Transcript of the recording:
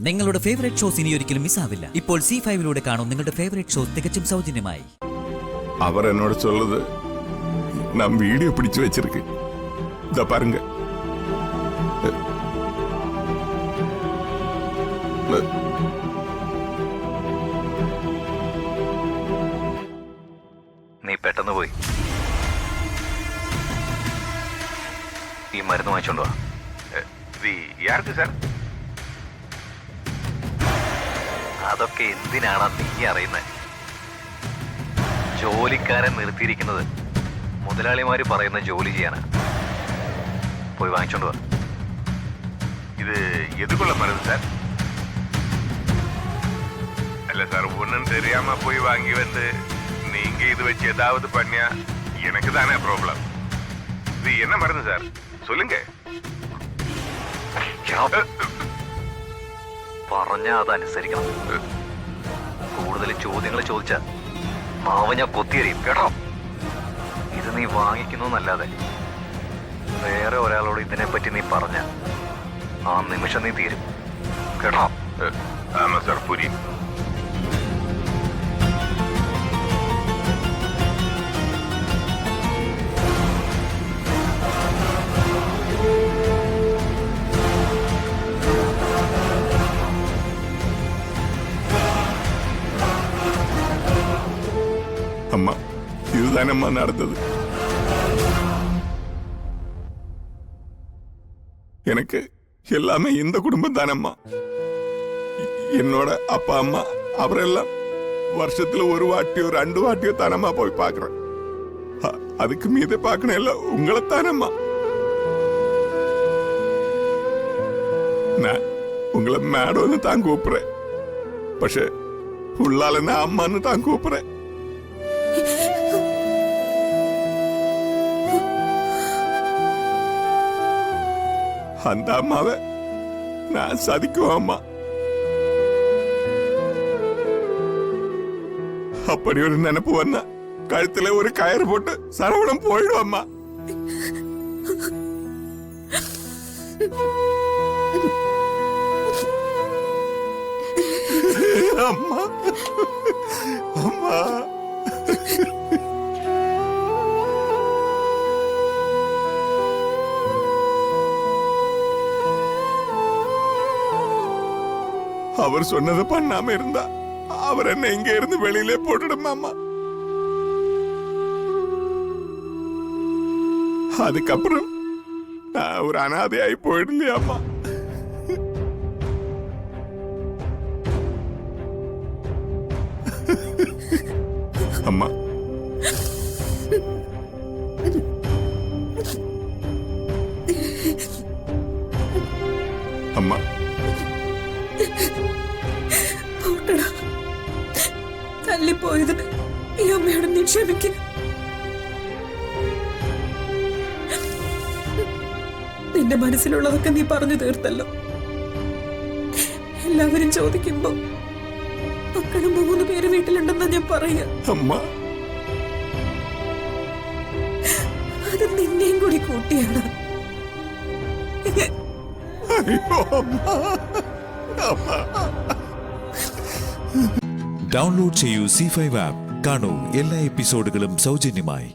നിങ്ങളുടെ favourite shows ഇനി ഒരിക്കലും മിസ്സാവില്ല. ഇപ്പോൾ C5 കാണും നിങ്ങളുടെ ഫേവറേറ്റ് ഷോസ് തികച്ചും സൗജന്യമായി. அவர் என்னோட சொல்லுது நான் வீடியோ பிடிச்சு வச்சிருக்கு. இத பாருங்க. നീ പെട്ടെന്ന് പോയി ഈ മരുന്ന് വാങ്ങിച്ചോണ്ട് വാ. யாருக்கு சார்? അതൊക്കെ എന്തിനാണ് നീ അറിയുന്നത്? ജോലിക്കാരൻ നിർത്തിയിരിക്കുന്നത് മുതലാളിമാര് പറയുന്ന ജോലി ചെയ്യാനാ. പോയി വാങ്ങിച്ചോണ്ട് വാ. இது எதுக்குள்ள மருந்து சார்? இல்ல சார், ஒன்னும் தெரியாம போய் வாங்கி வந்து நீங்க இது வச்சு ஏதாவது பண்ணியா எனக்கு தானே ப்ராப்ளம். இது என்ன மருந்து சார் சொல்லுங்க. പറഞ്ഞാ അതനുസരിക്കണം. കൂടുതൽ ചോദ്യങ്ങൾ ചോദിച്ചാ മാവ ഞാൻ കൊത്തിയറിയും കേട്ടോ. ഇത് നീ വാങ്ങിക്കുന്നല്ലാതെ വേറെ ഒരാളോട് ഇതിനെപ്പറ്റി നീ പറഞ്ഞ ആ നിമിഷം നീ തീരും കേട്ടോ. ஆமா சார், புரியும். அம்மா, இதுதானம்மா நடந்தது. எனக்கு எல்லாமே இந்த குடும்பம் தானம்மா. என்னோட அப்பா அம்மா அவரெல்லாம் வருஷத்துல ஒரு வாட்டியோ 2 வாட்டியோ தானம்மா போய் பாக்குறேன். அதுக்கு மீது பார்க்கணும் எல்லாம் உங்களை தானம்மா. நான் உங்களை மேடம்னு தான் கூப்பிடுறேன். പക്ഷേ உள்ளால நான் அம்மான்னு தான் கூப்பிடுறேன். அந்த அம்மாவை நான் சதிக்கும் அம்மா. அப்படி ஒரு நினைப்பு வந்தா கழுத்துல ஒரு கயிறு போட்டு சரவணம் போயிடும் அம்மா. அம்மா அம்மா அவர் சொன்னதை பண்ணாம இருந்தா அவர் என்ன இங்க இருந்து வெளியிலே போட்டுடும் அம்மா. அதுக்கப்புறம் நான் ஒரு அனாதையாயி போயிடலையா அம்மா. அம்மா அம்மா തല്ലിപ്പോയതിന് ഈ അമ്മയോട് നീ ക്ഷമിക്കുക. നിന്റെ മനസ്സിലുള്ളതൊക്കെ നീ പറഞ്ഞു തീർത്തല്ലോ. എല്ലാവരും ചോദിക്കുമ്പോ മക്കള് 3 പേര് വീട്ടിലുണ്ടെന്നാ ഞാൻ പറയാ. അമ്മ, അത് നിന്നെയും കൂടി കൂട്ടിയാണ്. അയ്യോ അമ്മ. ഡൗൺലോഡ് ചെയ്യൂ C5 ആപ്പ്. കാണൂ എല്ലാ എപ്പിസോഡുകളും സൗജന്യമായി.